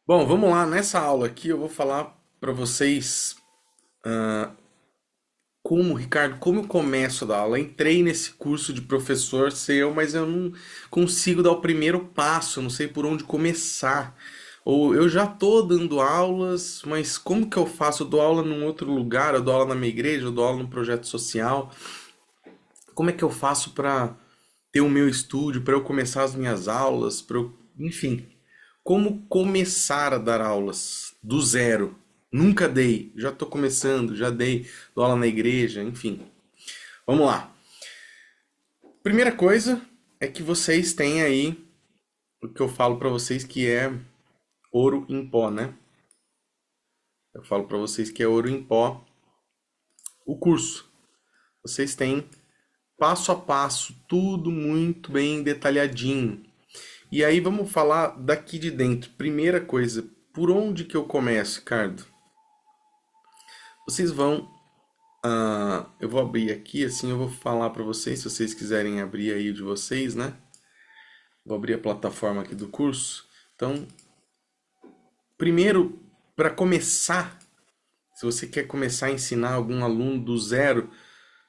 Bom, vamos lá. Nessa aula aqui eu vou falar para vocês Ricardo, como eu começo a dar aula. Eu entrei nesse curso de professor seu, mas eu não consigo dar o primeiro passo, eu não sei por onde começar. Ou eu já tô dando aulas, mas como que eu faço? Eu dou aula num outro lugar, eu dou aula na minha igreja, eu dou aula num projeto social. Como é que eu faço para ter o meu estúdio, para eu começar as minhas aulas, enfim, como começar a dar aulas do zero? Nunca dei, já estou começando, já dei, dou aula na igreja, enfim. Vamos lá. Primeira coisa é que vocês têm aí o que eu falo para vocês que é ouro em pó, né? Eu falo para vocês que é ouro em pó o curso. Vocês têm passo a passo, tudo muito bem detalhadinho. E aí vamos falar daqui de dentro. Primeira coisa, por onde que eu começo, Ricardo? Vocês vão, eu vou abrir aqui, assim eu vou falar para vocês, se vocês quiserem abrir aí o de vocês, né? Vou abrir a plataforma aqui do curso. Então, primeiro, para começar, se você quer começar a ensinar algum aluno do zero,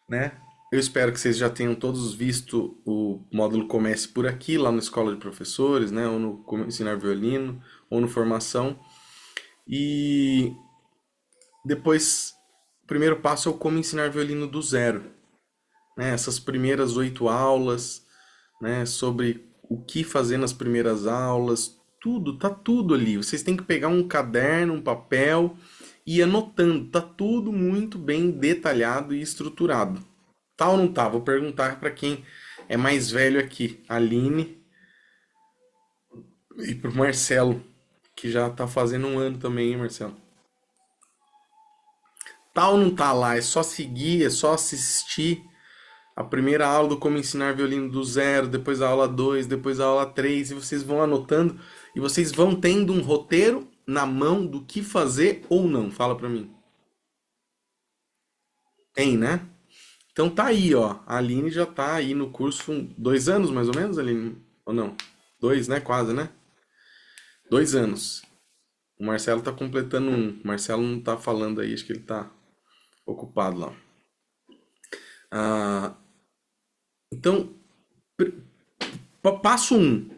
né? Eu espero que vocês já tenham todos visto o módulo Comece por aqui, lá na Escola de Professores, né? Ou no Como Ensinar Violino, ou no Formação. E depois, o primeiro passo é o Como Ensinar Violino do Zero, né? Essas primeiras 8 aulas, né? Sobre o que fazer nas primeiras aulas, tudo, tá tudo ali. Vocês têm que pegar um caderno, um papel e ir anotando. Tá tudo muito bem detalhado e estruturado. Tá ou não tá? Vou perguntar para quem é mais velho aqui, a Aline, e pro Marcelo, que já tá fazendo um ano também, hein, Marcelo? Tá ou não tá lá? É só seguir, é só assistir a primeira aula do Como Ensinar Violino do Zero, depois a aula 2, depois a aula 3, e vocês vão anotando e vocês vão tendo um roteiro na mão do que fazer ou não. Fala pra mim. Tem, né? Então tá aí, ó. A Aline já tá aí no curso 2 anos, mais ou menos, Aline? Ou não? Dois, né? Quase, né? 2 anos. O Marcelo tá completando um. O Marcelo não tá falando aí, acho que ele tá ocupado lá. Ah, então, passo um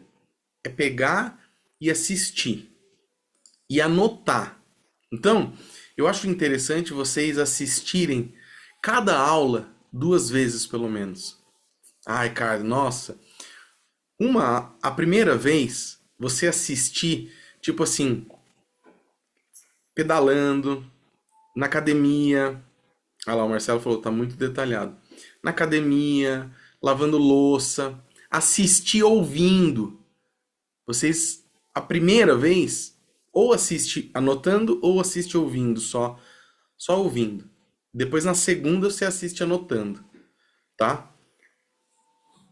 é pegar e assistir e anotar. Então, eu acho interessante vocês assistirem cada aula 2 vezes pelo menos. Ai, cara, nossa. A primeira vez você assistir, tipo assim, pedalando, na academia. Ah lá, o Marcelo falou, tá muito detalhado. Na academia, lavando louça, assistir ouvindo. Vocês, a primeira vez, ou assiste anotando ou assiste ouvindo, só ouvindo. Depois na segunda você assiste anotando, tá?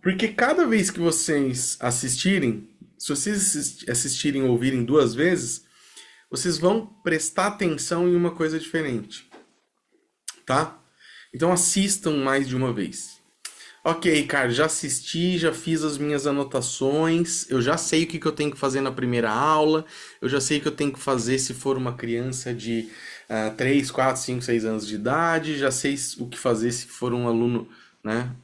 Porque cada vez que vocês assistirem, se vocês assistirem ou ouvirem 2 vezes, vocês vão prestar atenção em uma coisa diferente, tá? Então assistam mais de uma vez. Ok, Ricardo, já assisti, já fiz as minhas anotações, eu já sei o que que eu tenho que fazer na primeira aula, eu já sei o que eu tenho que fazer se for uma criança de 3, 4, 5, 6 anos de idade, já sei o que fazer se for um aluno, né,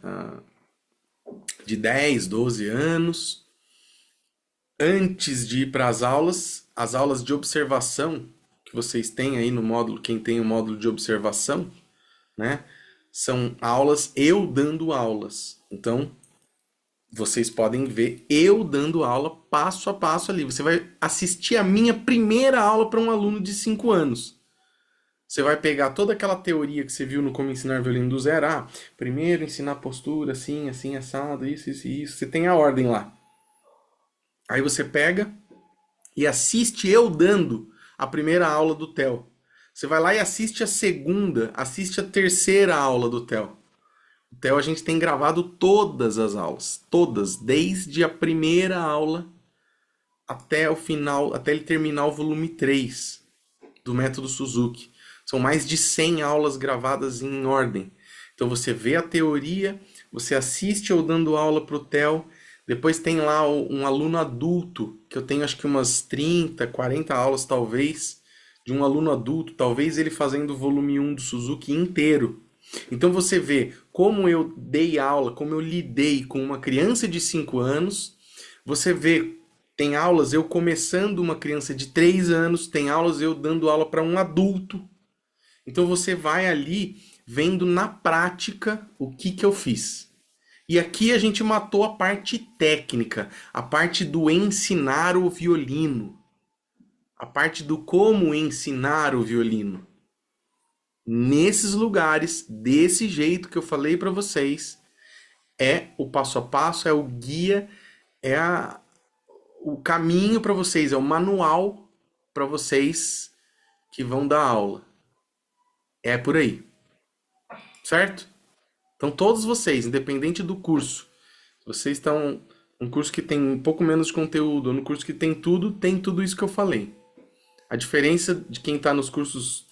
de 10, 12 anos. Antes de ir para as aulas de observação que vocês têm aí no módulo, quem tem o módulo de observação, né? São aulas eu dando aulas. Então, vocês podem ver eu dando aula passo a passo ali. Você vai assistir a minha primeira aula para um aluno de 5 anos. Você vai pegar toda aquela teoria que você viu no Como Ensinar Violino do Zero. Ah, primeiro ensinar postura, assim, assim, assado, isso, isso. Você tem a ordem lá. Aí você pega e assiste eu dando a primeira aula do Theo. Você vai lá e assiste a segunda, assiste a terceira aula do Theo. O Theo a gente tem gravado todas as aulas, todas, desde a primeira aula até o final, até ele terminar o volume 3 do Método Suzuki. São mais de 100 aulas gravadas em ordem. Então você vê a teoria, você assiste eu dando aula para o Theo, Depois tem lá um aluno adulto, que eu tenho acho que umas 30, 40 aulas talvez, de um aluno adulto, talvez ele fazendo o volume um do Suzuki inteiro. Então você vê como eu dei aula, como eu lidei com uma criança de 5 anos, você vê, tem aulas eu começando uma criança de 3 anos, tem aulas eu dando aula para um adulto. Então você vai ali vendo na prática o que que eu fiz. E aqui a gente matou a parte técnica, a parte do ensinar o violino, a parte do como ensinar o violino. Nesses lugares, desse jeito que eu falei para vocês, é o passo a passo, é o guia, é o caminho para vocês, é o manual para vocês que vão dar aula. É por aí, certo? Então todos vocês, independente do curso, vocês estão um curso que tem um pouco menos de conteúdo, ou no curso que tem tudo isso que eu falei. A diferença de quem está nos cursos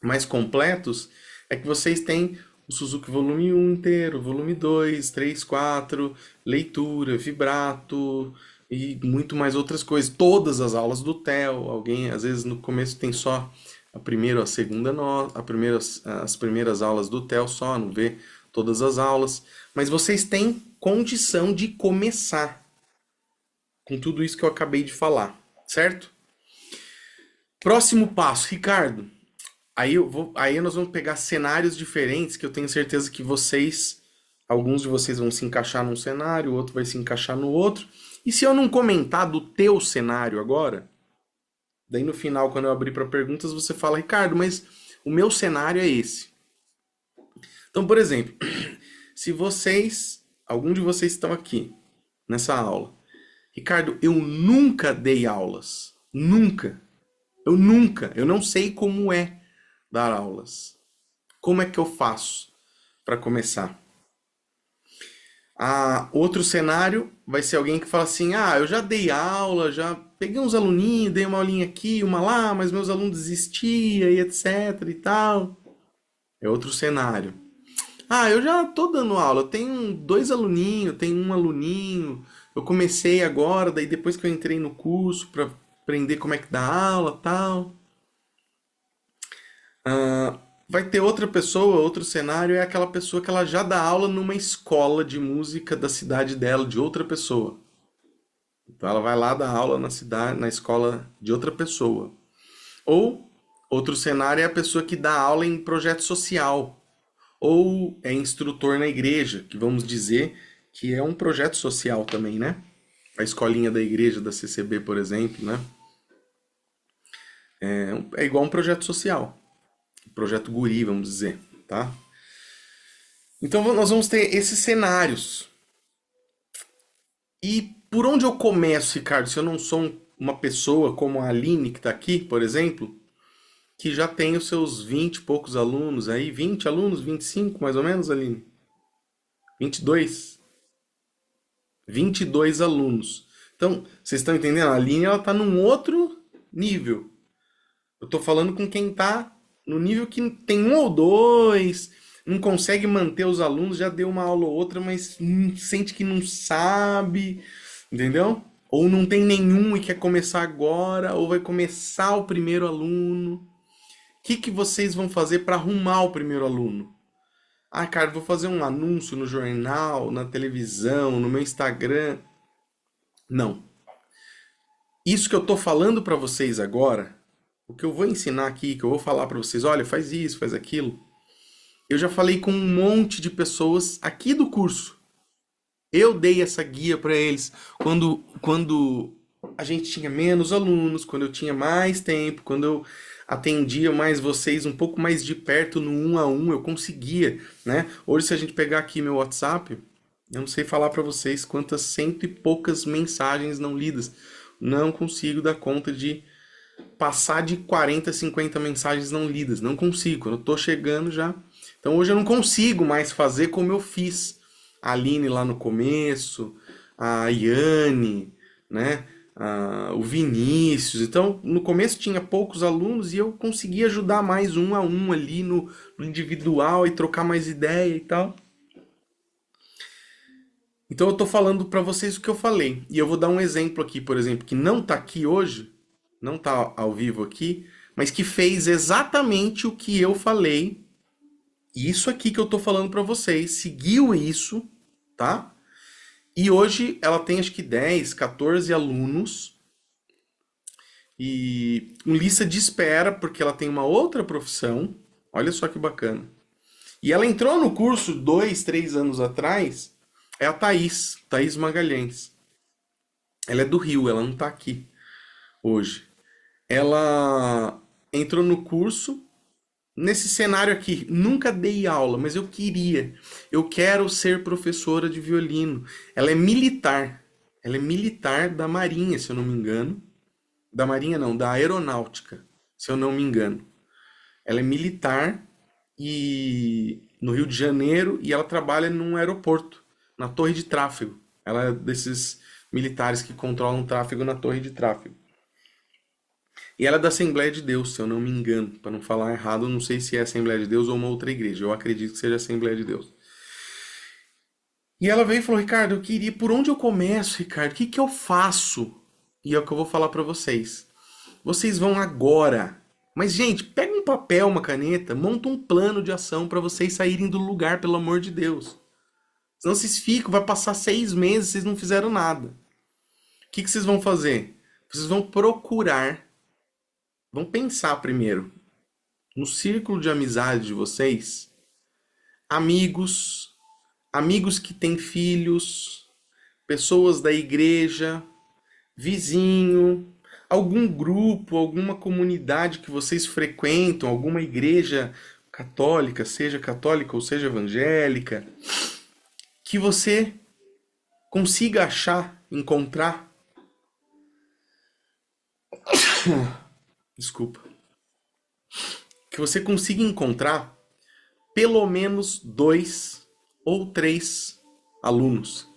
mais completos é que vocês têm o Suzuki volume um inteiro, volume 2, 3, 4, leitura, vibrato e muito mais outras coisas. Todas as aulas do Theo, alguém às vezes no começo tem só a primeira ou a segunda nota, as primeiras aulas do Theo só, não vê todas as aulas, mas vocês têm condição de começar com tudo isso que eu acabei de falar, certo? Próximo passo, Ricardo. Aí nós vamos pegar cenários diferentes que eu tenho certeza que vocês, alguns de vocês vão se encaixar num cenário, o outro vai se encaixar no outro. E se eu não comentar do teu cenário agora, daí no final, quando eu abrir para perguntas, você fala, Ricardo, mas o meu cenário é esse. Então, por exemplo, se vocês, algum de vocês estão aqui nessa aula, Ricardo, eu nunca dei aulas. Nunca. Eu não sei como é dar aulas. Como é que eu faço para começar? Outro cenário vai ser alguém que fala assim: ah, eu já dei aula, já peguei uns aluninhos, dei uma aulinha aqui, uma lá, mas meus alunos desistiam e etc e tal. É outro cenário. Ah, eu já tô dando aula, eu tenho dois aluninhos, tenho um aluninho, eu comecei agora, daí depois que eu entrei no curso para aprender como é que dá aula tal. Vai ter outra pessoa, outro cenário, é aquela pessoa que ela já dá aula numa escola de música da cidade dela, de outra pessoa. Então ela vai lá dar aula na cidade, na escola de outra pessoa. Ou outro cenário é a pessoa que dá aula em projeto social. Ou é instrutor na igreja, que vamos dizer que é um projeto social também, né? A escolinha da igreja, da CCB, por exemplo, né? É igual um projeto social. Projeto Guri, vamos dizer, tá? Então nós vamos ter esses cenários. E por onde eu começo, Ricardo, se eu não sou uma pessoa como a Aline, que está aqui, por exemplo, que já tem os seus 20 e poucos alunos aí, 20 alunos, 25 mais ou menos, Aline? 22? 22 alunos. Então, vocês estão entendendo? A Aline, ela está num outro nível. Eu estou falando com quem está no nível que tem um ou dois, não consegue manter os alunos, já deu uma aula ou outra, mas sente que não sabe, entendeu? Ou não tem nenhum e quer começar agora, ou vai começar o primeiro aluno. O que vocês vão fazer para arrumar o primeiro aluno? Ah, cara, vou fazer um anúncio no jornal, na televisão, no meu Instagram. Não. Isso que eu tô falando para vocês agora, o que eu vou ensinar aqui, que eu vou falar para vocês, olha, faz isso, faz aquilo. Eu já falei com um monte de pessoas aqui do curso. Eu dei essa guia para eles quando a gente tinha menos alunos, quando eu tinha mais tempo, quando eu atendia mais vocês um pouco mais de perto no 1 a 1, eu conseguia, né? Hoje se a gente pegar aqui meu WhatsApp, eu não sei falar para vocês quantas cento e poucas mensagens não lidas. Não consigo dar conta de passar de 40, 50 mensagens não lidas. Não consigo. Quando eu tô chegando já. Então hoje eu não consigo mais fazer como eu fiz. A Aline lá no começo, a Iane, né? O Vinícius. Então, no começo tinha poucos alunos e eu conseguia ajudar mais 1 a 1 ali no individual e trocar mais ideia e tal. Então eu tô falando para vocês o que eu falei. E eu vou dar um exemplo aqui, por exemplo, que não tá aqui hoje, não tá ao vivo aqui, mas que fez exatamente o que eu falei. E isso aqui que eu tô falando para vocês, seguiu isso, tá? E hoje ela tem acho que 10, 14 alunos e um lista de espera porque ela tem uma outra profissão. Olha só que bacana. E ela entrou no curso 2, 3 anos atrás. É a Thaís Magalhães. Ela é do Rio, ela não tá aqui hoje. Ela entrou no curso nesse cenário aqui. Nunca dei aula, mas eu queria. Eu quero ser professora de violino. Ela é militar. Ela é militar da Marinha, se eu não me engano. Da Marinha não, da Aeronáutica, se eu não me engano. Ela é militar e no Rio de Janeiro e ela trabalha num aeroporto, na torre de tráfego. Ela é desses militares que controlam o tráfego na torre de tráfego. E ela é da Assembleia de Deus, se eu não me engano. Para não falar errado, eu não sei se é Assembleia de Deus ou uma outra igreja. Eu acredito que seja Assembleia de Deus. E ela veio e falou: Ricardo, eu queria. Por onde eu começo, Ricardo? O que que eu faço? E é o que eu vou falar para vocês. Vocês vão agora. Mas, gente, pega um papel, uma caneta, monta um plano de ação para vocês saírem do lugar, pelo amor de Deus. Senão vocês ficam, vai passar 6 meses, vocês não fizeram nada. O que que vocês vão fazer? Vocês vão procurar, vão pensar primeiro no círculo de amizade de vocês, amigos, amigos que têm filhos, pessoas da igreja, vizinho, algum grupo, alguma comunidade que vocês frequentam, alguma igreja católica ou seja evangélica, que você consiga achar, encontrar, desculpa, que você consiga encontrar pelo menos 2 ou 3 alunos,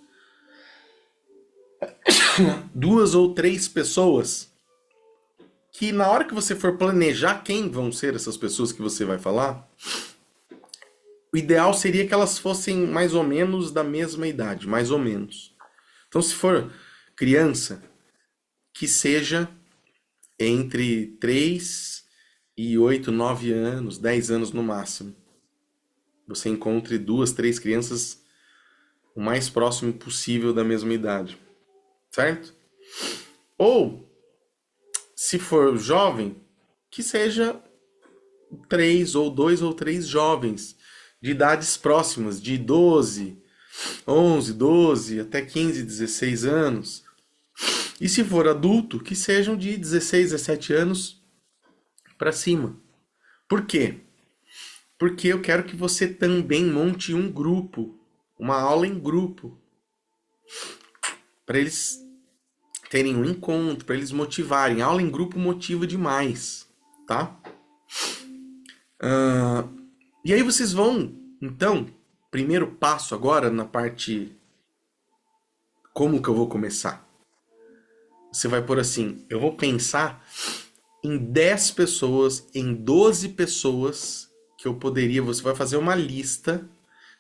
2 ou 3 pessoas que na hora que você for planejar quem vão ser essas pessoas que você vai falar, o ideal seria que elas fossem mais ou menos da mesma idade, mais ou menos. Então, se for criança, que seja entre 3 e 8, 9 anos, 10 anos no máximo. Você encontre 2, 3 crianças o mais próximo possível da mesma idade, certo? Ou, se for jovem, que seja 2 ou 3 jovens de idades próximas, de 12, 11, 12 até 15, 16 anos. E se for adulto, que sejam de 16, 17 anos para cima. Por quê? Porque eu quero que você também monte um grupo, uma aula em grupo, para eles terem um encontro, para eles motivarem. A aula em grupo motiva demais, tá? E aí vocês vão, então, primeiro passo agora na parte como que eu vou começar? Você vai pôr assim, eu vou pensar em 10 pessoas, em 12 pessoas que eu poderia, você vai fazer uma lista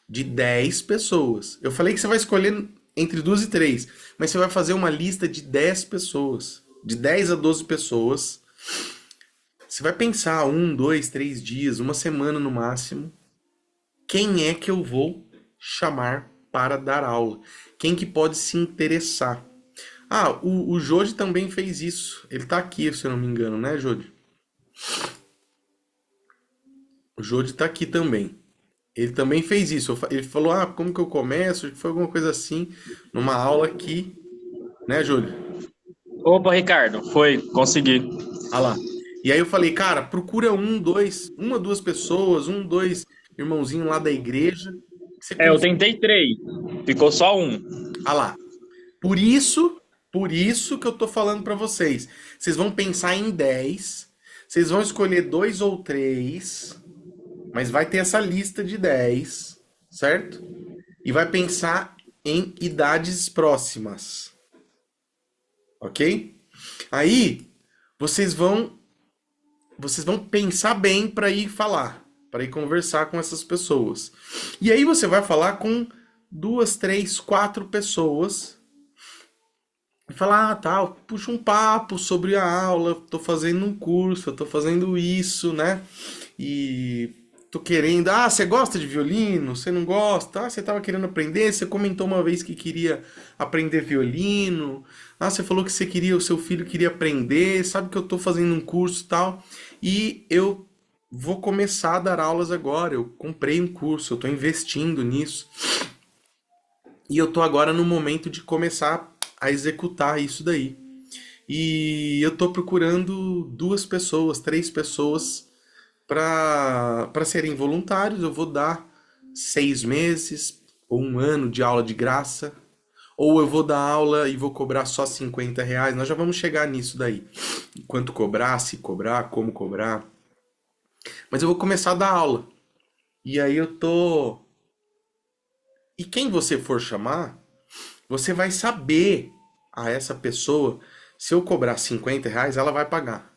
de 10 pessoas. Eu falei que você vai escolher entre 2 e 3, mas você vai fazer uma lista de 10 pessoas, de 10 a 12 pessoas. Você vai pensar 1, 2, 3 dias, uma semana no máximo, quem é que eu vou chamar para dar aula? Quem que pode se interessar? Ah, o Jodi também fez isso. Ele tá aqui, se eu não me engano, né, Jodi? O Jodi tá aqui também. Ele também fez isso. Ele falou, ah, como que eu começo? Foi alguma coisa assim, numa aula aqui, né, Jodi? Opa, Ricardo, foi, consegui. Ah lá. E aí eu falei, cara, procura 1, 2, 1 a 2 pessoas, 1, 2 irmãozinhos lá da igreja, que você Eu consiga. tentei 3, ficou só um. Ah lá. Por isso, por isso que eu tô falando pra vocês. Vocês vão pensar em 10, vocês vão escolher 2 ou 3, mas vai ter essa lista de 10, certo? E vai pensar em idades próximas, ok? Aí vocês vão pensar bem para ir falar, para ir conversar com essas pessoas. E aí você vai falar com duas, três, quatro pessoas e falar, ah, tá, puxa um papo sobre a aula, tô fazendo um curso, eu tô fazendo isso, né? E tô querendo, ah, você gosta de violino? Você não gosta? Ah, você tava querendo aprender? Você comentou uma vez que queria aprender violino. Ah, você falou que você queria, o seu filho queria aprender, sabe que eu tô fazendo um curso e tal. E eu vou começar a dar aulas agora. Eu comprei um curso, eu tô investindo nisso. E eu tô agora no momento de começar a executar isso daí. E eu tô procurando duas pessoas, três pessoas para serem voluntários. Eu vou dar 6 meses ou um ano de aula de graça. Ou eu vou dar aula e vou cobrar só R$ 50. Nós já vamos chegar nisso daí. Quanto cobrar, se cobrar, como cobrar. Mas eu vou começar a dar aula. E aí eu tô. E quem você for chamar, você vai saber a essa pessoa, se eu cobrar R$ 50, ela vai pagar.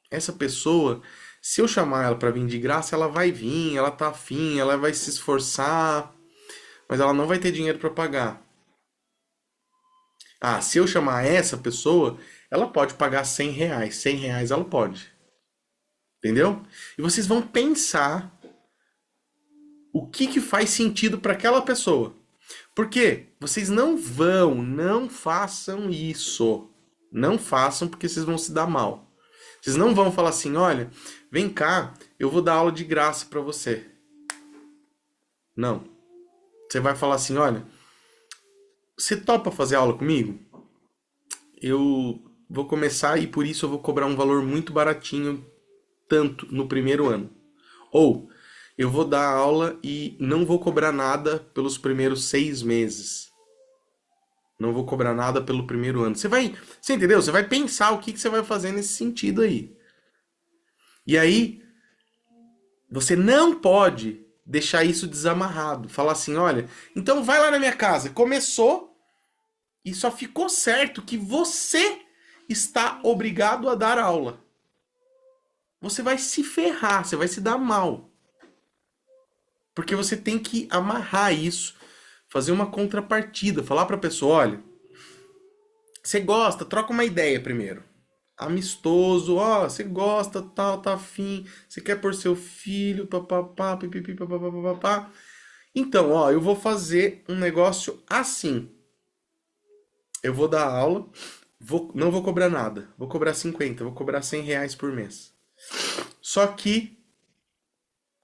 Essa pessoa, se eu chamar ela para vir de graça, ela vai vir, ela tá afim, ela vai se esforçar, mas ela não vai ter dinheiro para pagar. Ah, se eu chamar essa pessoa, ela pode pagar R$ 100. R$ 100 ela pode. Entendeu? E vocês vão pensar o que faz sentido para aquela pessoa. Porque vocês não façam isso. Não façam porque vocês vão se dar mal. Vocês não vão falar assim, olha, vem cá, eu vou dar aula de graça para você. Não. Você vai falar assim, olha, você topa fazer aula comigo? Eu vou começar e por isso eu vou cobrar um valor muito baratinho, tanto no primeiro ano. Ou eu vou dar aula e não vou cobrar nada pelos primeiros 6 meses. Não vou cobrar nada pelo primeiro ano. Você entendeu? Você vai pensar o que você vai fazer nesse sentido aí. E aí, você não pode deixar isso desamarrado. Falar assim, olha, então vai lá na minha casa. Começou e só ficou certo que você está obrigado a dar aula. Você vai se ferrar, você vai se dar mal. Porque você tem que amarrar isso, fazer uma contrapartida, falar para a pessoa, olha, você gosta, troca uma ideia primeiro. Amistoso, ó, você gosta, tal, tá afim, você quer pôr seu filho, papapá, pipipi, papapá. Então, ó, eu vou fazer um negócio assim. Eu vou dar aula, não vou cobrar nada, vou cobrar 50, vou cobrar R$ 100 por mês. Só que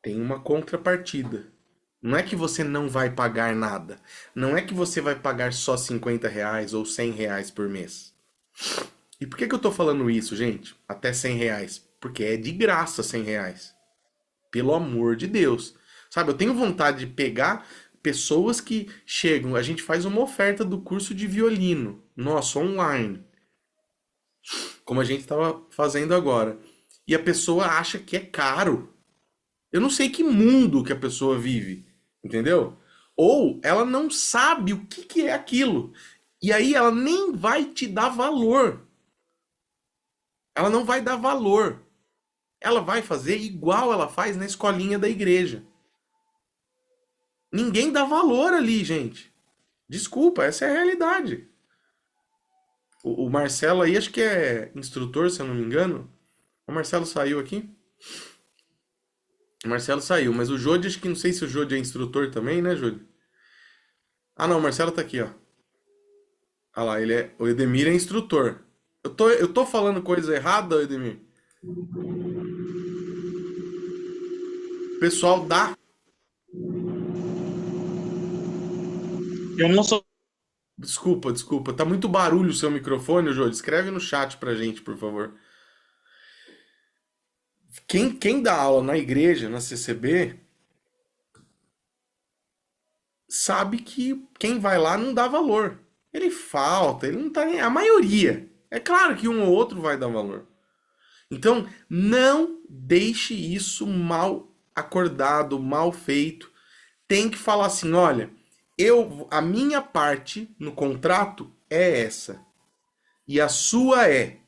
tem uma contrapartida. Não é que você não vai pagar nada. Não é que você vai pagar só R$ 50 ou R$ 100 por mês. E por que eu tô falando isso, gente? Até R$ 100. Porque é de graça R$ 100. Pelo amor de Deus. Sabe, eu tenho vontade de pegar pessoas que chegam. A gente faz uma oferta do curso de violino. Nossa, online. Como a gente estava fazendo agora. E a pessoa acha que é caro. Eu não sei que mundo que a pessoa vive. Entendeu? Ou ela não sabe o que é aquilo. E aí ela nem vai te dar valor. Ela não vai dar valor. Ela vai fazer igual ela faz na escolinha da igreja. Ninguém dá valor ali, gente. Desculpa, essa é a realidade. O Marcelo aí, acho que é instrutor, se eu não me engano. O Marcelo saiu aqui? O Marcelo saiu, mas o Jodi, acho que não sei se o Jodi é instrutor também, né, Jodi? Ah, não, o Marcelo tá aqui, ó. Ah lá, o Edemir é instrutor. Eu tô falando coisa errada, Edemir? O pessoal dá. Eu não sou. Desculpa. Tá muito barulho o seu microfone, Jodi. Escreve no chat pra gente, por favor. Quem dá aula na igreja, na CCB, sabe que quem vai lá não dá valor. Ele falta, ele não tá nem. A maioria. É claro que um ou outro vai dar valor. Então, não deixe isso mal acordado, mal feito. Tem que falar assim, olha, a minha parte no contrato é essa. E a sua é.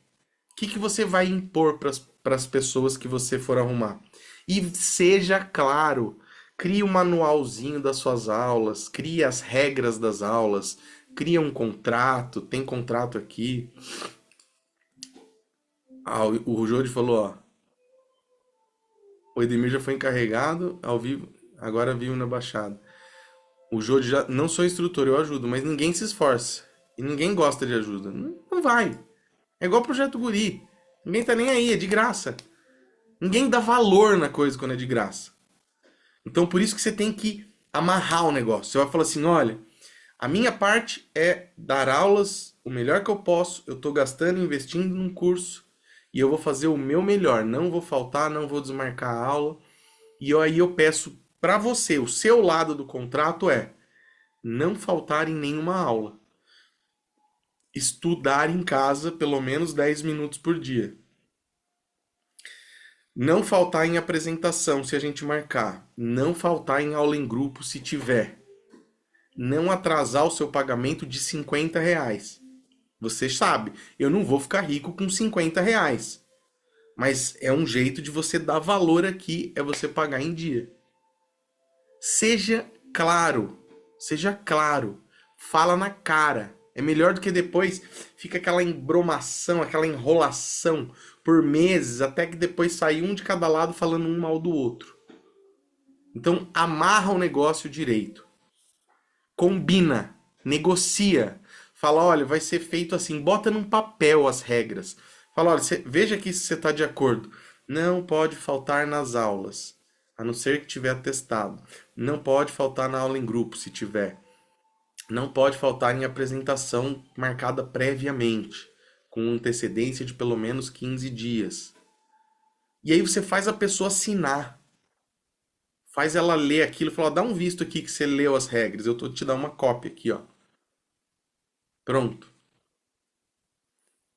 O que você vai impor para as pessoas que você for arrumar? E seja claro. Cria um manualzinho das suas aulas, cria as regras das aulas, cria um contrato, tem contrato aqui. Ah, o Jody falou, ó, o Edemir já foi encarregado ao vivo, agora vivo na Baixada. O Jody já, não sou instrutor, eu ajudo, mas ninguém se esforça. E ninguém gosta de ajuda. Não vai. É igual o Projeto Guri. Ninguém tá nem aí, é de graça. Ninguém dá valor na coisa quando é de graça. Então por isso que você tem que amarrar o negócio. Você vai falar assim, olha, a minha parte é dar aulas o melhor que eu posso, eu estou gastando, investindo num curso e eu vou fazer o meu melhor, não vou faltar, não vou desmarcar a aula. E aí eu peço para você, o seu lado do contrato é não faltar em nenhuma aula. Estudar em casa pelo menos 10 minutos por dia. Não faltar em apresentação se a gente marcar. Não faltar em aula em grupo se tiver. Não atrasar o seu pagamento de R$ 50. Você sabe, eu não vou ficar rico com R$ 50. Mas é um jeito de você dar valor aqui, é você pagar em dia. Seja claro, seja claro. Fala na cara. É melhor do que depois fica aquela embromação, aquela enrolação por meses, até que depois sai um de cada lado falando um mal do outro. Então amarra o negócio direito. Combina, negocia. Fala, olha, vai ser feito assim, bota num papel as regras. Fala, olha, veja aqui se você está de acordo. Não pode faltar nas aulas, a não ser que tiver atestado. Não pode faltar na aula em grupo, se tiver. Não pode faltar em apresentação marcada previamente, com antecedência de pelo menos 15 dias. E aí você faz a pessoa assinar. Faz ela ler aquilo e fala, dá um visto aqui que você leu as regras. Eu tô te dando uma cópia aqui, ó. Pronto.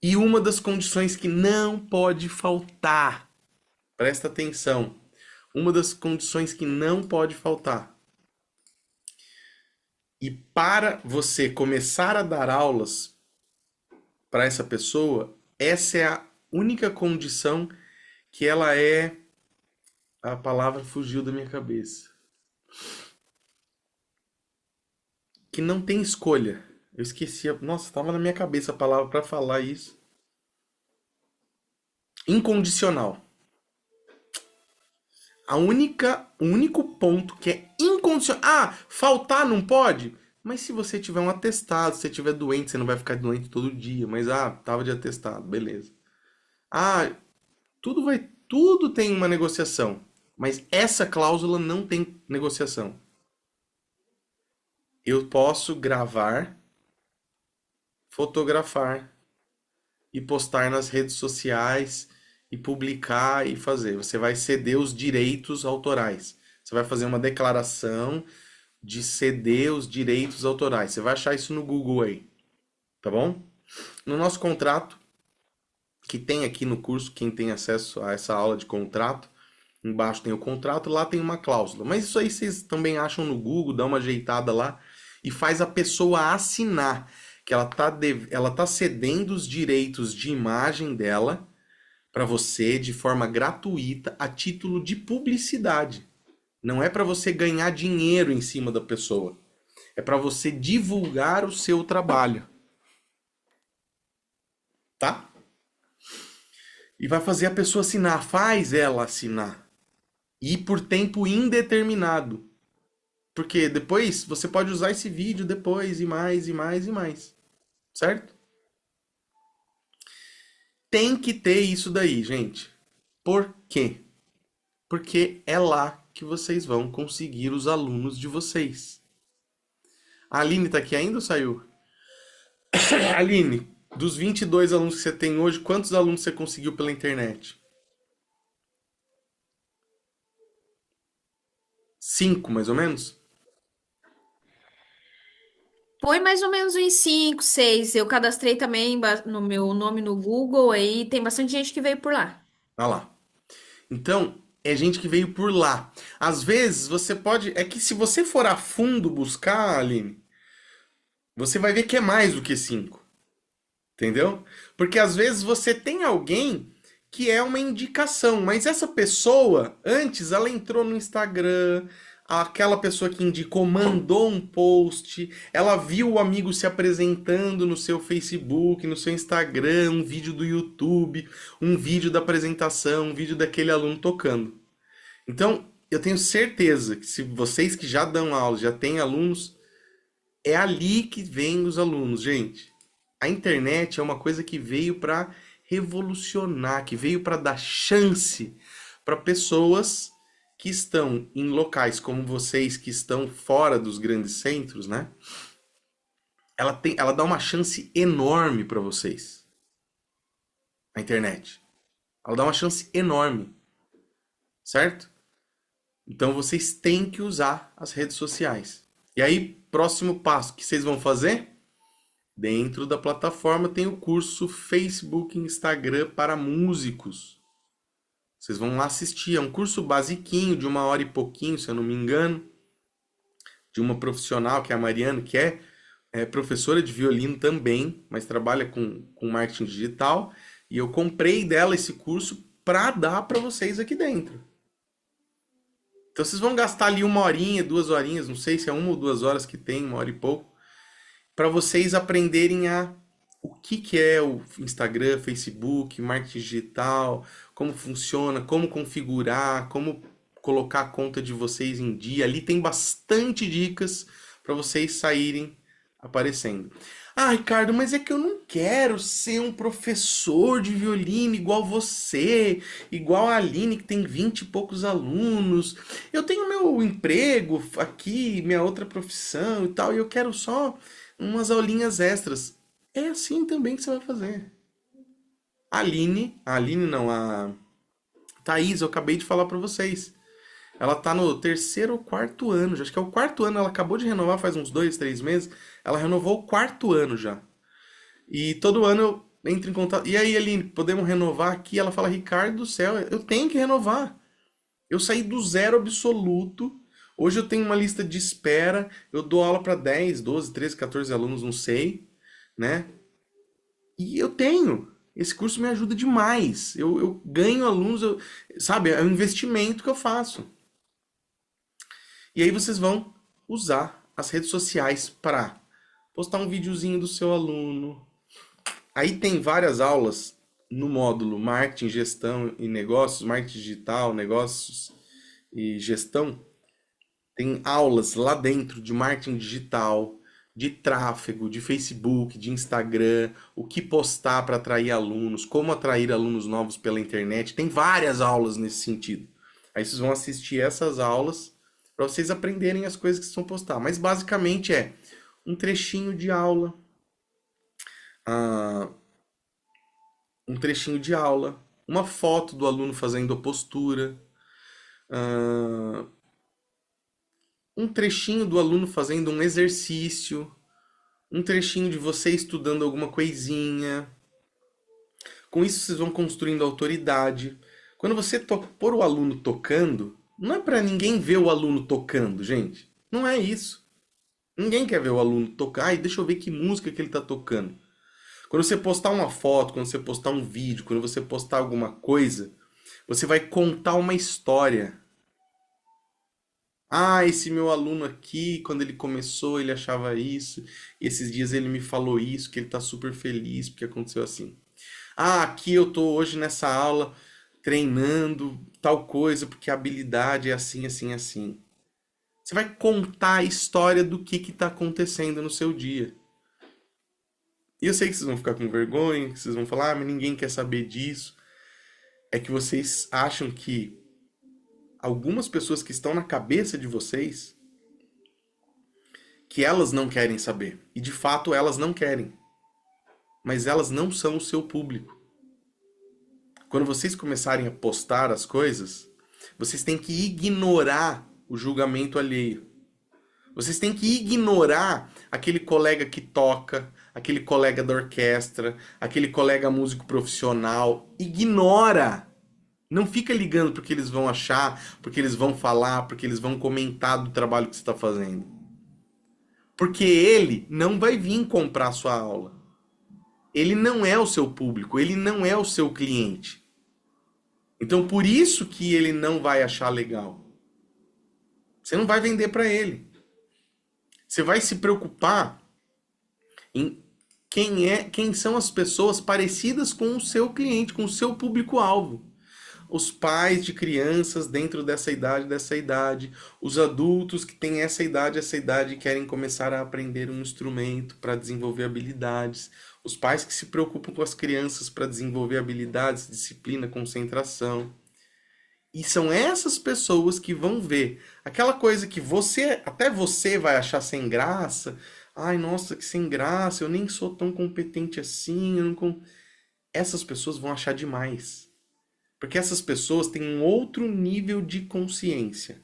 E uma das condições que não pode faltar, presta atenção, uma das condições que não pode faltar. E para você começar a dar aulas para essa pessoa, essa é a única condição que ela é... A palavra fugiu da minha cabeça. Que não tem escolha. Eu esqueci. Nossa, estava na minha cabeça a palavra para falar isso. Incondicional. O único ponto que é incondicional. Ah, faltar não pode? Mas se você tiver um atestado, se você tiver doente, você não vai ficar doente todo dia. Mas, tava de atestado, beleza. Tudo tem uma negociação. Mas essa cláusula não tem negociação. Eu posso gravar, fotografar e postar nas redes sociais e publicar e fazer. Você vai ceder os direitos autorais. Você vai fazer uma declaração de ceder os direitos autorais. Você vai achar isso no Google aí, tá bom? No nosso contrato, que tem aqui no curso, quem tem acesso a essa aula de contrato, embaixo tem o contrato, lá tem uma cláusula. Mas isso aí vocês também acham no Google, dá uma ajeitada lá e faz a pessoa assinar que ela tá cedendo os direitos de imagem dela para você de forma gratuita a título de publicidade. Não é para você ganhar dinheiro em cima da pessoa. É para você divulgar o seu trabalho. Tá? E vai fazer a pessoa assinar, faz ela assinar. E por tempo indeterminado. Porque depois você pode usar esse vídeo depois e mais e mais e mais. Certo? Tem que ter isso daí, gente. Por quê? Porque é lá que vocês vão conseguir os alunos de vocês. A Aline tá aqui ainda ou saiu? Aline, dos 22 alunos que você tem hoje, quantos alunos você conseguiu pela internet? 5, mais ou menos? Foi mais ou menos uns 5, 6. Eu cadastrei também no meu nome no Google, aí tem bastante gente que veio por lá. Olha lá. Então, é gente que veio por lá. Às vezes, você pode... É que se você for a fundo buscar, Aline, você vai ver que é mais do que 5. Entendeu? Porque às vezes você tem alguém que é uma indicação, mas essa pessoa, antes, ela entrou no Instagram, aquela pessoa que indicou mandou um post, ela viu o amigo se apresentando no seu Facebook, no seu Instagram, um vídeo do YouTube, um vídeo da apresentação, um vídeo daquele aluno tocando. Então, eu tenho certeza que se vocês que já dão aula, já têm alunos, é ali que vem os alunos, gente. A internet é uma coisa que veio para revolucionar, que veio para dar chance para pessoas que estão em locais como vocês, que estão fora dos grandes centros, né? Ela dá uma chance enorme para vocês. A internet. Ela dá uma chance enorme, certo? Então vocês têm que usar as redes sociais. E aí, próximo passo que vocês vão fazer? Dentro da plataforma tem o curso Facebook e Instagram para músicos. Vocês vão lá assistir. É um curso basiquinho, de 1 hora e pouquinho, se eu não me engano. De uma profissional, que é a Mariana, que é professora de violino também, mas trabalha com marketing digital. E eu comprei dela esse curso para dar para vocês aqui dentro. Então vocês vão gastar ali 1 horinha, 2 horinhas, não sei se é 1 ou 2 horas que tem, 1 hora e pouco, para vocês aprenderem o que é o Instagram, Facebook, marketing digital, como funciona, como configurar, como colocar a conta de vocês em dia. Ali tem bastante dicas para vocês saírem aparecendo. Ah, Ricardo, mas é que eu não quero ser um professor de violino igual você, igual a Aline, que tem 20 e poucos alunos. Eu tenho meu emprego aqui, minha outra profissão e tal, e eu quero só umas aulinhas extras. É assim também que você vai fazer. A Aline não, a Thaís, eu acabei de falar para vocês. Ela tá no 3º ou 4º ano, já acho que é o 4º ano, ela acabou de renovar faz uns 2, 3 meses. Ela renovou o 4º ano já. E todo ano eu entro em contato. E aí, Aline, podemos renovar aqui? Ela fala, Ricardo do céu, eu tenho que renovar. Eu saí do zero absoluto. Hoje eu tenho uma lista de espera. Eu dou aula para 10, 12, 13, 14 alunos, não sei, né? E eu tenho. Esse curso me ajuda demais. Eu ganho alunos, sabe? É um investimento que eu faço. E aí vocês vão usar as redes sociais para postar um videozinho do seu aluno. Aí tem várias aulas no módulo Marketing, Gestão e Negócios, Marketing Digital, Negócios e Gestão. Tem aulas lá dentro de marketing digital, de tráfego, de Facebook, de Instagram, o que postar para atrair alunos, como atrair alunos novos pela internet. Tem várias aulas nesse sentido. Aí vocês vão assistir essas aulas para vocês aprenderem as coisas que vocês vão postar. Mas basicamente é um trechinho de aula, ah, uma foto do aluno fazendo a postura, ah, um trechinho do aluno fazendo um exercício, um trechinho de você estudando alguma coisinha. Com isso vocês vão construindo autoridade. Quando você pôr o aluno tocando, não é para ninguém ver o aluno tocando, gente. Não é isso. Ninguém quer ver o aluno tocar. Ai, deixa eu ver que música que ele está tocando. Quando você postar uma foto, quando você postar um vídeo, quando você postar alguma coisa, você vai contar uma história. Ah, esse meu aluno aqui, quando ele começou, ele achava isso. E esses dias ele me falou isso, que ele tá super feliz porque aconteceu assim. Ah, aqui eu tô hoje nessa aula treinando tal coisa porque a habilidade é assim, assim, assim. Você vai contar a história do que tá acontecendo no seu dia. E eu sei que vocês vão ficar com vergonha, que vocês vão falar, ah, mas ninguém quer saber disso. É que vocês acham que algumas pessoas que estão na cabeça de vocês, que elas não querem saber. E de fato elas não querem. Mas elas não são o seu público. Quando vocês começarem a postar as coisas, vocês têm que ignorar o julgamento alheio. Vocês têm que ignorar aquele colega que toca, aquele colega da orquestra, aquele colega músico profissional. Ignora! Não fica ligando porque eles vão achar, porque eles vão falar, porque eles vão comentar do trabalho que você está fazendo. Porque ele não vai vir comprar sua aula. Ele não é o seu público, ele não é o seu cliente. Então por isso que ele não vai achar legal. Você não vai vender para ele. Você vai se preocupar em quem são as pessoas parecidas com o seu cliente, com o seu público-alvo. Os pais de crianças dentro dessa idade, os adultos que têm essa idade e querem começar a aprender um instrumento para desenvolver habilidades, os pais que se preocupam com as crianças para desenvolver habilidades, disciplina, concentração. E são essas pessoas que vão ver aquela coisa que até você vai achar sem graça. Ai, nossa, que sem graça, eu nem sou tão competente assim. Essas pessoas vão achar demais. Porque essas pessoas têm um outro nível de consciência.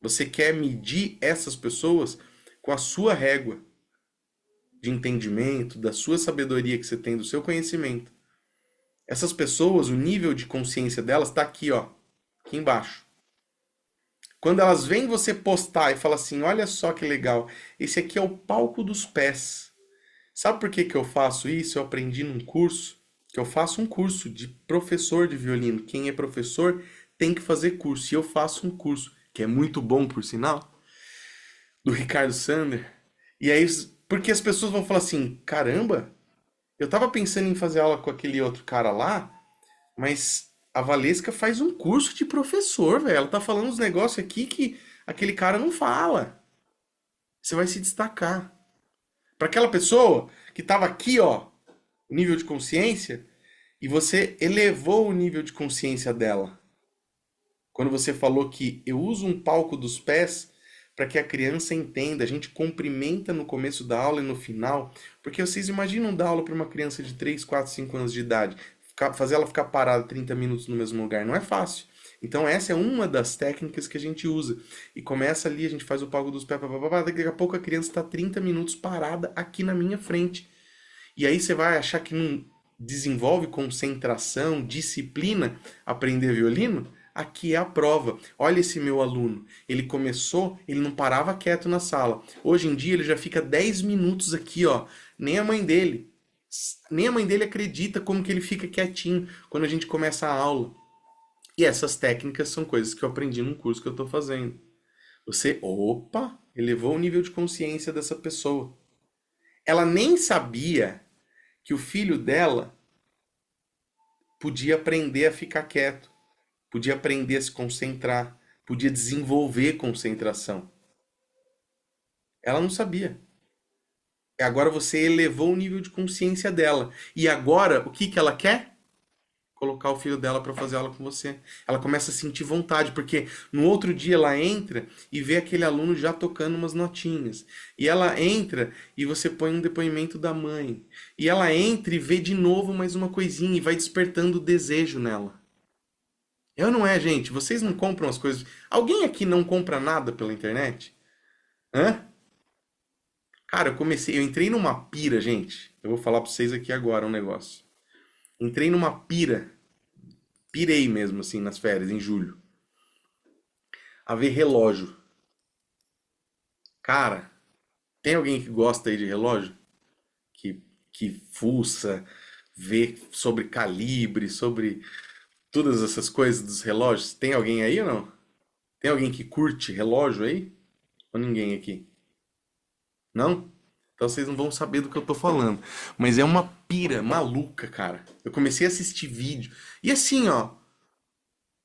Você quer medir essas pessoas com a sua régua de entendimento, da sua sabedoria que você tem, do seu conhecimento. Essas pessoas, o nível de consciência delas está aqui, ó, aqui embaixo. Quando elas veem você postar e falam assim, olha só que legal, esse aqui é o palco dos pés. Sabe por que eu faço isso? Eu aprendi num curso, que eu faço um curso de professor de violino. Quem é professor tem que fazer curso. E eu faço um curso, que é muito bom, por sinal, do Ricardo Sander. E aí, porque as pessoas vão falar assim, caramba, eu tava pensando em fazer aula com aquele outro cara lá, mas a Valesca faz um curso de professor, velho. Ela tá falando uns negócios aqui que aquele cara não fala. Você vai se destacar. Para aquela pessoa que tava aqui, ó, o nível de consciência, e você elevou o nível de consciência dela. Quando você falou que eu uso um palco dos pés para que a criança entenda, a gente cumprimenta no começo da aula e no final, porque vocês imaginam dar aula para uma criança de 3, 4, 5 anos de idade, fazer ela ficar parada 30 minutos no mesmo lugar, não é fácil. Então essa é uma das técnicas que a gente usa. E começa ali, a gente faz o palco dos pés, daqui a pouco a criança está 30 minutos parada aqui na minha frente. E aí você vai achar que não desenvolve concentração, disciplina, aprender violino? Aqui é a prova. Olha esse meu aluno. Ele começou, ele não parava quieto na sala. Hoje em dia ele já fica 10 minutos aqui, ó. Nem a mãe dele acredita como que ele fica quietinho quando a gente começa a aula. E essas técnicas são coisas que eu aprendi num curso que eu estou fazendo. Você, opa, elevou o nível de consciência dessa pessoa. Ela nem sabia que o filho dela podia aprender a ficar quieto, podia aprender a se concentrar, podia desenvolver concentração. Ela não sabia. Agora você elevou o nível de consciência dela. E agora, o que ela quer? Colocar o filho dela para fazer aula com você. Ela começa a sentir vontade, porque no outro dia ela entra e vê aquele aluno já tocando umas notinhas. E ela entra e você põe um depoimento da mãe. E ela entra e vê de novo mais uma coisinha e vai despertando o desejo nela. Eu não é, gente? Vocês não compram as coisas. Alguém aqui não compra nada pela internet? Hã? Cara, eu entrei numa pira, gente. Eu vou falar pra vocês aqui agora um negócio. Entrei numa pira. Pirei mesmo, assim, nas férias, em julho. A ver relógio. Cara, tem alguém que gosta aí de relógio? Que fuça, vê sobre calibre, sobre todas essas coisas dos relógios? Tem alguém aí ou não? Tem alguém que curte relógio aí? Ou ninguém aqui? Não? Então vocês não vão saber do que eu tô falando. Mas é uma pira maluca, cara. Eu comecei a assistir vídeo. E assim, ó.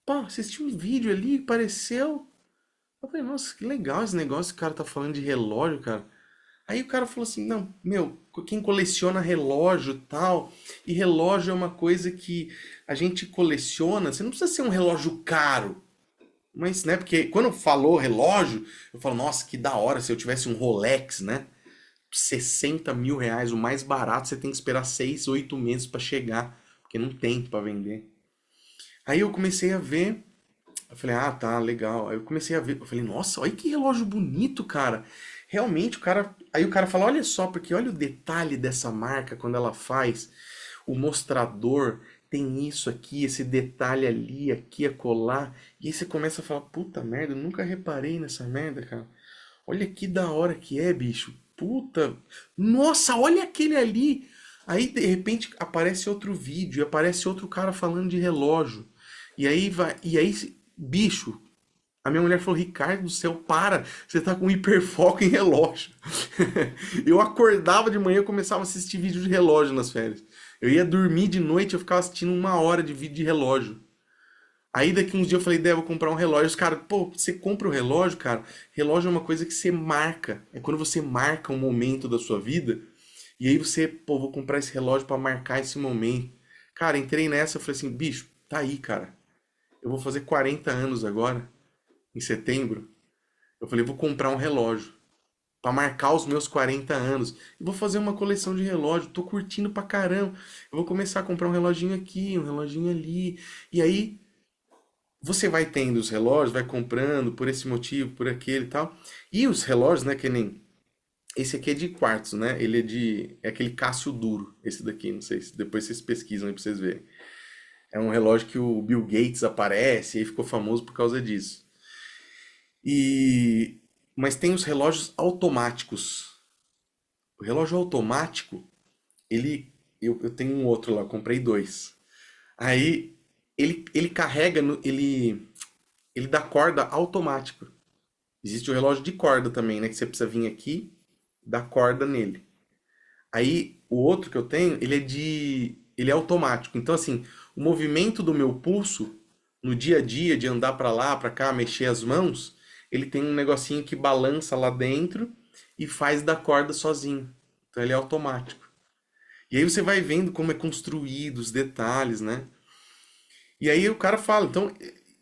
Pô, assisti um vídeo ali, pareceu. Eu falei, nossa, que legal esse negócio que o cara tá falando de relógio, cara. Aí o cara falou assim, não, meu, quem coleciona relógio e tal, e relógio é uma coisa que a gente coleciona, você não precisa ser um relógio caro. Mas, né, porque quando falou relógio, eu falo, nossa, que da hora se eu tivesse um Rolex, né? 60 mil reais, o mais barato, você tem que esperar 6, 8 meses para chegar, porque não tem para vender. Aí eu comecei a ver, eu falei, ah, tá, legal. Aí eu comecei a ver, eu falei, nossa, olha que relógio bonito, cara. Realmente, o cara. Aí o cara fala, olha só, porque olha o detalhe dessa marca quando ela faz o mostrador. Tem isso aqui, esse detalhe ali, aqui, acolá. E aí você começa a falar, puta merda, eu nunca reparei nessa merda, cara. Olha que da hora que é, bicho. Puta. Nossa, olha aquele ali. Aí, de repente, aparece outro vídeo, e aparece outro cara falando de relógio. E aí vai. E aí, bicho, A minha mulher falou, Ricardo do céu, para, você tá com hiperfoco em relógio. Eu acordava de manhã e começava a assistir vídeo de relógio nas férias. Eu ia dormir de noite, eu ficava assistindo 1 hora de vídeo de relógio. Aí daqui uns dias eu falei, vou comprar um relógio. Os caras, pô, você compra o relógio, cara? Relógio é uma coisa que você marca. É quando você marca um momento da sua vida. E aí você, pô, vou comprar esse relógio pra marcar esse momento. Cara, entrei nessa, eu falei assim, bicho, tá aí, cara. Eu vou fazer 40 anos agora, em setembro. Eu falei, vou comprar um relógio pra marcar os meus 40 anos. E vou fazer uma coleção de relógio. Tô curtindo pra caramba. Eu vou começar a comprar um reloginho aqui, um reloginho ali. E aí você vai tendo os relógios, vai comprando por esse motivo, por aquele e tal. E os relógios, né, que nem esse aqui é de quartzo, né? Ele é aquele Cássio duro, esse daqui, não sei se depois vocês pesquisam aí pra vocês verem. É um relógio que o Bill Gates aparece e aí ficou famoso por causa disso. E mas tem os relógios automáticos. O relógio automático, eu tenho um outro lá, eu comprei dois. Aí ele carrega, ele dá corda automático. Existe o relógio de corda também, né? Que você precisa vir aqui, dar corda nele. Aí o outro que eu tenho, ele é automático. Então assim, o movimento do meu pulso no dia a dia de andar pra lá, pra cá, mexer as mãos, ele tem um negocinho que balança lá dentro e faz da corda sozinho. Então ele é automático. E aí você vai vendo como é construído os detalhes, né? E aí o cara fala, então,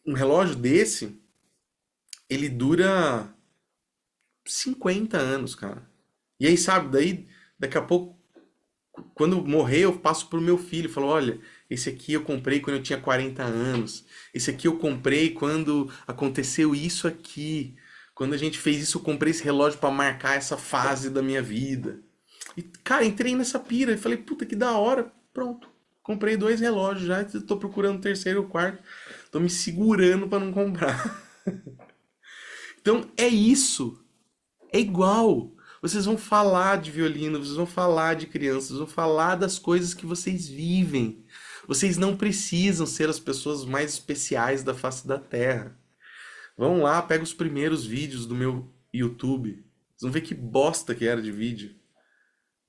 um relógio desse, ele dura 50 anos, cara. E aí, sabe, daí daqui a pouco, quando morrer, eu passo pro meu filho, falo, olha, esse aqui eu comprei quando eu tinha 40 anos. Esse aqui eu comprei quando aconteceu isso aqui. Quando a gente fez isso, eu comprei esse relógio para marcar essa fase da minha vida. E, cara, entrei nessa pira e falei, puta que da hora. Pronto. Comprei dois relógios já, tô procurando o terceiro ou quarto. Tô me segurando para não comprar. Então é isso. É igual. Vocês vão falar de violino, vocês vão falar de crianças, vocês vão falar das coisas que vocês vivem. Vocês não precisam ser as pessoas mais especiais da face da Terra. Vão lá, pega os primeiros vídeos do meu YouTube. Vocês vão ver que bosta que era de vídeo.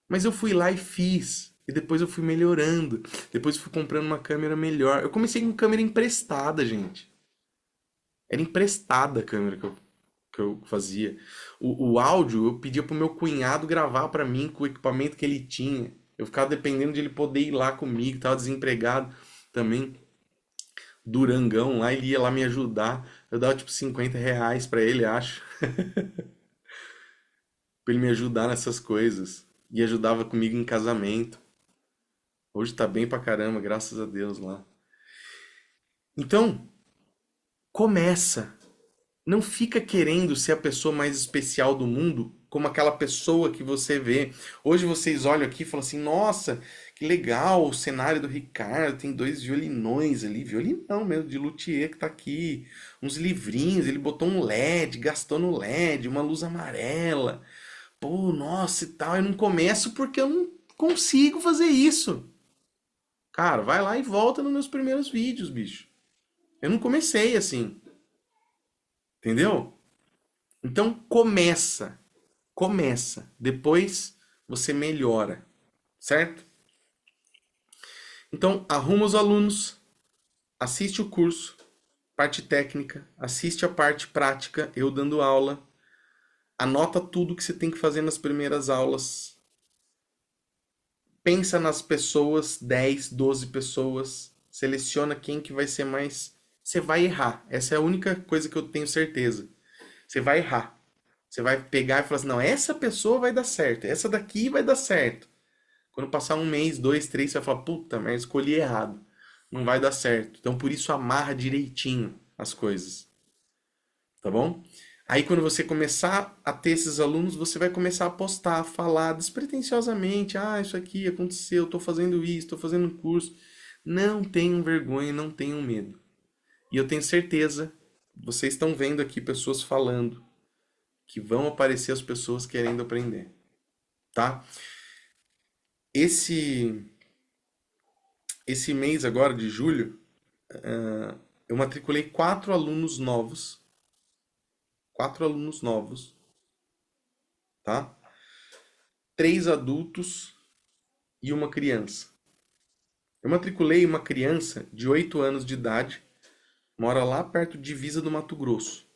Mas eu fui lá e fiz. E depois eu fui melhorando. Depois eu fui comprando uma câmera melhor. Eu comecei com câmera emprestada, gente. Era emprestada a câmera que eu fazia. O áudio eu pedia pro meu cunhado gravar pra mim com o equipamento que ele tinha. Eu ficava dependendo de ele poder ir lá comigo, tava desempregado também. Durangão lá, ele ia lá me ajudar. Eu dava tipo R$ 50 pra ele, acho. Pra ele me ajudar nessas coisas. E ajudava comigo em casamento. Hoje tá bem pra caramba, graças a Deus lá. Então, começa. Não fica querendo ser a pessoa mais especial do mundo, como aquela pessoa que você vê. Hoje vocês olham aqui e falam assim: nossa, que legal o cenário do Ricardo. Tem dois violinões ali, violinão mesmo, de luthier que tá aqui. Uns livrinhos, ele botou um LED, gastou no LED, uma luz amarela. Pô, nossa e tal. Eu não começo porque eu não consigo fazer isso. Cara, vai lá e volta nos meus primeiros vídeos, bicho. Eu não comecei assim, entendeu? Então começa, começa, depois você melhora, certo? Então arruma os alunos, assiste o curso, parte técnica, assiste a parte prática, eu dando aula, anota tudo que você tem que fazer nas primeiras aulas, pensa nas pessoas, 10, 12 pessoas, seleciona quem que vai ser mais. Você vai errar, essa é a única coisa que eu tenho certeza. Você vai errar. Você vai pegar e falar assim, não, essa pessoa vai dar certo, essa daqui vai dar certo. Quando passar um mês, dois, três, você vai falar, puta, mas escolhi errado. Não vai dar certo. Então por isso amarra direitinho as coisas. Tá bom? Aí quando você começar a ter esses alunos, você vai começar a postar, a falar despretensiosamente, ah, isso aqui aconteceu, estou fazendo isso, estou fazendo um curso. Não tenham vergonha, não tenham medo. E eu tenho certeza, vocês estão vendo aqui pessoas falando, que vão aparecer as pessoas querendo aprender, tá? Esse esse mês agora de julho, eu matriculei 4 alunos novos 4 alunos novos, tá? 3 adultos e uma criança. Eu matriculei uma criança de 8 anos de idade, mora lá perto de divisa do Mato Grosso.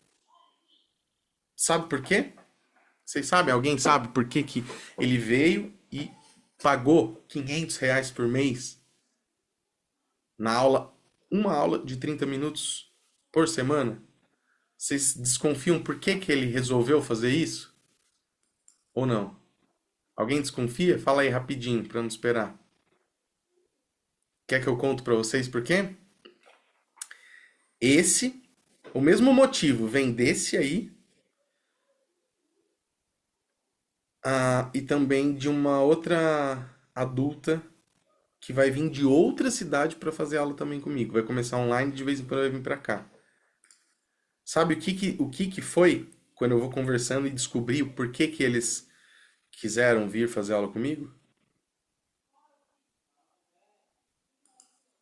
Sabe por quê? Vocês sabem? Alguém sabe por que que ele veio e pagou R$ 500 por mês na aula, uma aula de 30 minutos por semana? Vocês desconfiam por que que ele resolveu fazer isso? Ou não? Alguém desconfia? Fala aí rapidinho para não esperar. Quer que eu conto para vocês por quê? Esse, o mesmo motivo vem desse aí, e também de uma outra adulta que vai vir de outra cidade para fazer aula também comigo. Vai começar online, de vez em quando vai vir para cá. Sabe o que que foi quando eu vou conversando e descobri o porquê que eles quiseram vir fazer aula comigo?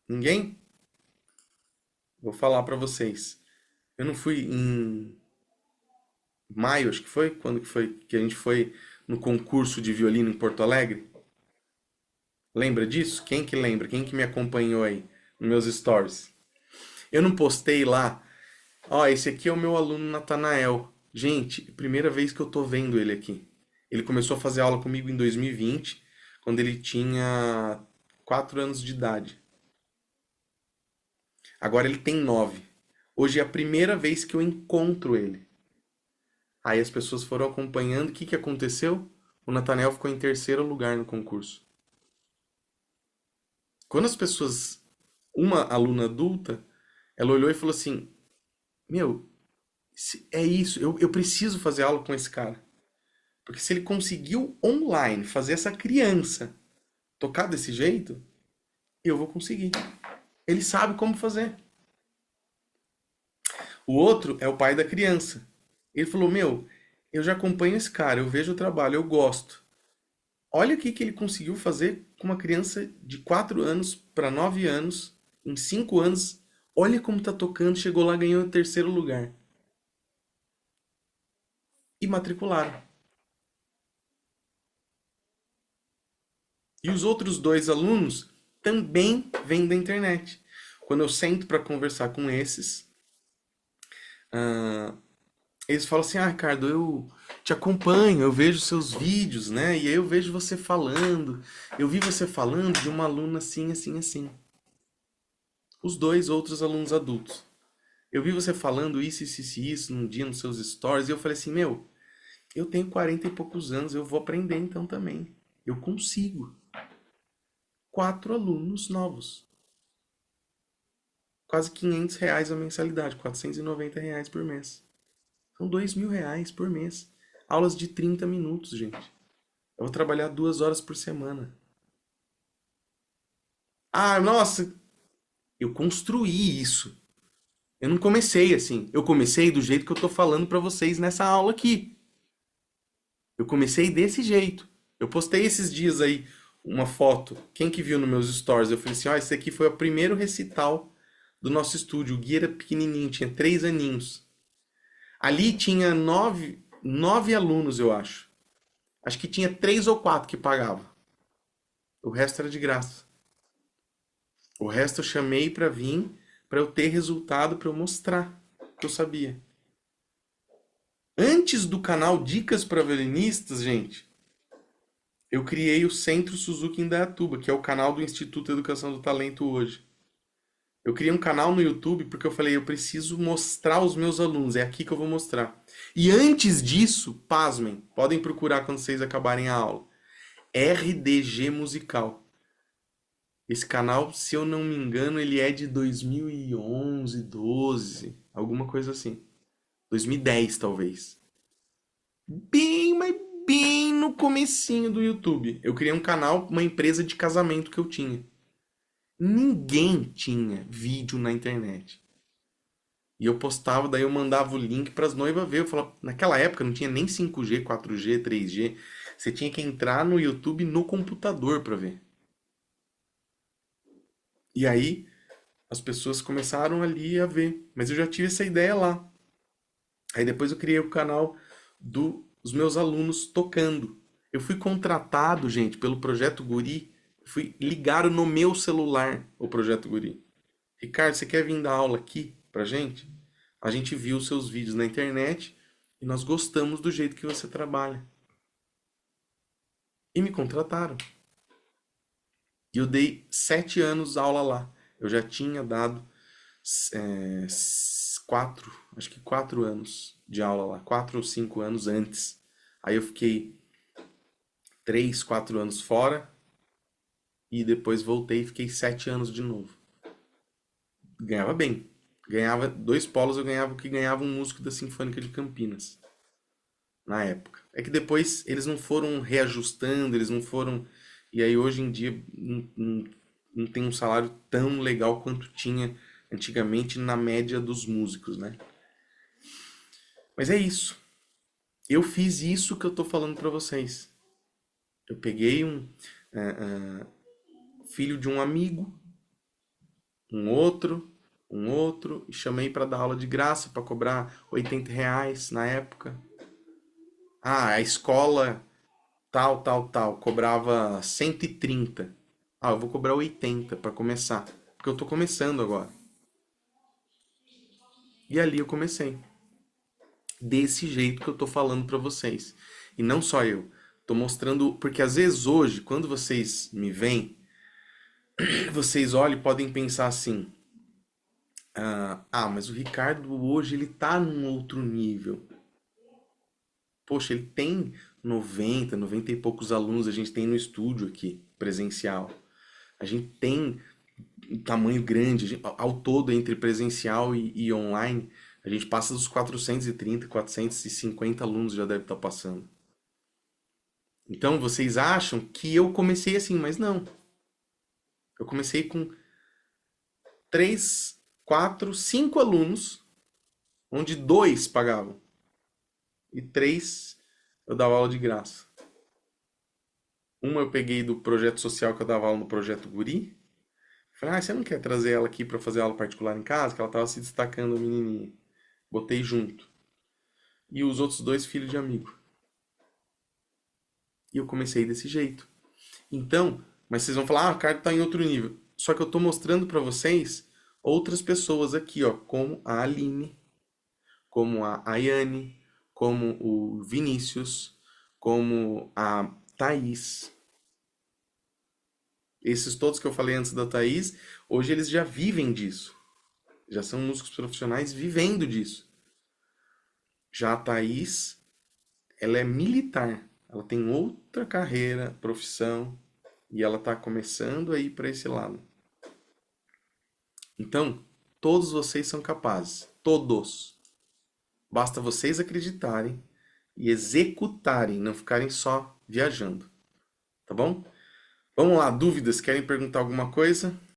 Ninguém? Vou falar para vocês. Eu não fui em maio, acho que foi, quando que foi que a gente foi no concurso de violino em Porto Alegre? Lembra disso? Quem que lembra? Quem que me acompanhou aí nos meus stories? Eu não postei lá. Ó, esse aqui é o meu aluno Natanael. Gente, primeira vez que eu tô vendo ele aqui. Ele começou a fazer aula comigo em 2020, quando ele tinha 4 anos de idade. Agora ele tem 9. Hoje é a primeira vez que eu encontro ele. Aí as pessoas foram acompanhando. O que que aconteceu? O Natanael ficou em terceiro lugar no concurso. Quando as pessoas, uma aluna adulta, ela olhou e falou assim: Meu, é isso, eu preciso fazer aula com esse cara. Porque se ele conseguiu online fazer essa criança tocar desse jeito, eu vou conseguir. Ele sabe como fazer. O outro é o pai da criança. Ele falou: Meu, eu já acompanho esse cara, eu vejo o trabalho, eu gosto. Olha o que que ele conseguiu fazer com uma criança de 4 anos para 9 anos, em 5 anos. Olha como tá tocando, chegou lá, ganhou o terceiro lugar. E matricularam. E os outros 2 alunos também vêm da internet. Quando eu sento para conversar com esses, ah, eles falam assim: Ricardo, eu te acompanho, eu vejo seus vídeos, né? E aí eu vejo você falando. Eu vi você falando de uma aluna assim, assim, assim. Os 2 outros alunos adultos. Eu vi você falando isso, isso, isso, isso num dia nos seus stories. E eu falei assim: Meu, eu tenho 40 e poucos anos, eu vou aprender então também. Eu consigo. 4 alunos novos. Quase R$ 500 a mensalidade, R$ 490 por mês. São R$ 2.000 por mês. Aulas de 30 minutos, gente. Eu vou trabalhar 2 horas por semana. Ah, nossa, eu construí isso. Eu não comecei assim. Eu comecei do jeito que eu tô falando pra vocês nessa aula aqui. Eu comecei desse jeito. Eu postei esses dias aí uma foto. Quem que viu nos meus stories? Eu falei assim: esse aqui foi o primeiro recital do nosso estúdio. O Gui era pequenininho, tinha 3 aninhos. Ali tinha 9 alunos, eu acho. Acho que tinha 3 ou 4 que pagavam. O resto era de graça. O resto eu chamei pra vir, pra eu ter resultado, pra eu mostrar que eu sabia. Antes do canal Dicas para Violinistas, gente, eu criei o Centro Suzuki Indaiatuba, que é o canal do Instituto Educação do Talento hoje. Eu criei um canal no YouTube porque eu falei: eu preciso mostrar aos meus alunos, é aqui que eu vou mostrar. E antes disso, pasmem, podem procurar quando vocês acabarem a aula. RDG Musical. Esse canal, se eu não me engano, ele é de 2011, 12, alguma coisa assim. 2010, talvez. Bem, mas bem no comecinho do YouTube. Eu criei um canal, uma empresa de casamento que eu tinha. Ninguém tinha vídeo na internet. E eu postava, daí eu mandava o link para as noivas ver. Eu falava, naquela época não tinha nem 5G, 4G, 3G. Você tinha que entrar no YouTube no computador para ver. E aí as pessoas começaram ali a ver. Mas eu já tive essa ideia lá. Aí depois eu criei o canal dos meus alunos tocando. Eu fui contratado, gente, pelo Projeto Guri. Fui ligaram no meu celular o Projeto Guri. Ricardo, você quer vir dar aula aqui pra gente? A gente viu os seus vídeos na internet e nós gostamos do jeito que você trabalha. E me contrataram. E eu dei 7 anos aula lá. Eu já tinha dado é, 4, acho que 4 anos de aula lá, 4 ou 5 anos antes. Aí eu fiquei 3, 4 anos fora e depois voltei e fiquei 7 anos de novo. Ganhava bem. Ganhava 2 polos, eu ganhava o que ganhava um músico da Sinfônica de Campinas na época. É que depois eles não foram reajustando, eles não foram. E aí hoje em dia não tem um salário tão legal quanto tinha antigamente na média dos músicos, né? Mas é isso. Eu fiz isso que eu tô falando pra vocês. Eu peguei filho de um amigo, um outro, um outro, e chamei pra dar aula de graça, pra cobrar R$ 80 na época. Ah, a escola tal, tal, tal, cobrava 130. Ah, eu vou cobrar 80 pra começar, porque eu tô começando agora. E ali eu comecei. Desse jeito que eu tô falando pra vocês. E não só eu. Tô mostrando, porque às vezes hoje, quando vocês me veem, vocês olham e podem pensar assim: mas o Ricardo hoje ele tá num outro nível. Poxa, ele tem 90 e poucos alunos, a gente tem no estúdio aqui, presencial. A gente tem um tamanho grande, ao todo entre presencial e online, a gente passa dos 430, 450 alunos já deve estar passando. Então vocês acham que eu comecei assim, mas não. Eu comecei com 3, 4, 5 alunos, onde 2 pagavam e 3 eu dava aula de graça. Uma eu peguei do projeto social que eu dava aula no projeto Guri. Falei, você não quer trazer ela aqui para fazer aula particular em casa? Que ela tava se destacando, a menininha. Botei junto. E os outros 2 filhos de amigo. E eu comecei desse jeito. Então, mas vocês vão falar, o cara tá em outro nível. Só que eu tô mostrando para vocês outras pessoas aqui, ó, como a Aline, como a Ayane, como o Vinícius, como a Thaís. Esses todos que eu falei antes da Thaís, hoje eles já vivem disso. Já são músicos profissionais vivendo disso. Já a Thaís, ela é militar. Ela tem outra carreira, profissão, e ela está começando a ir para esse lado. Então, todos vocês são capazes. Todos. Basta vocês acreditarem e executarem, não ficarem só viajando. Tá bom? Vamos lá, dúvidas? Querem perguntar alguma coisa?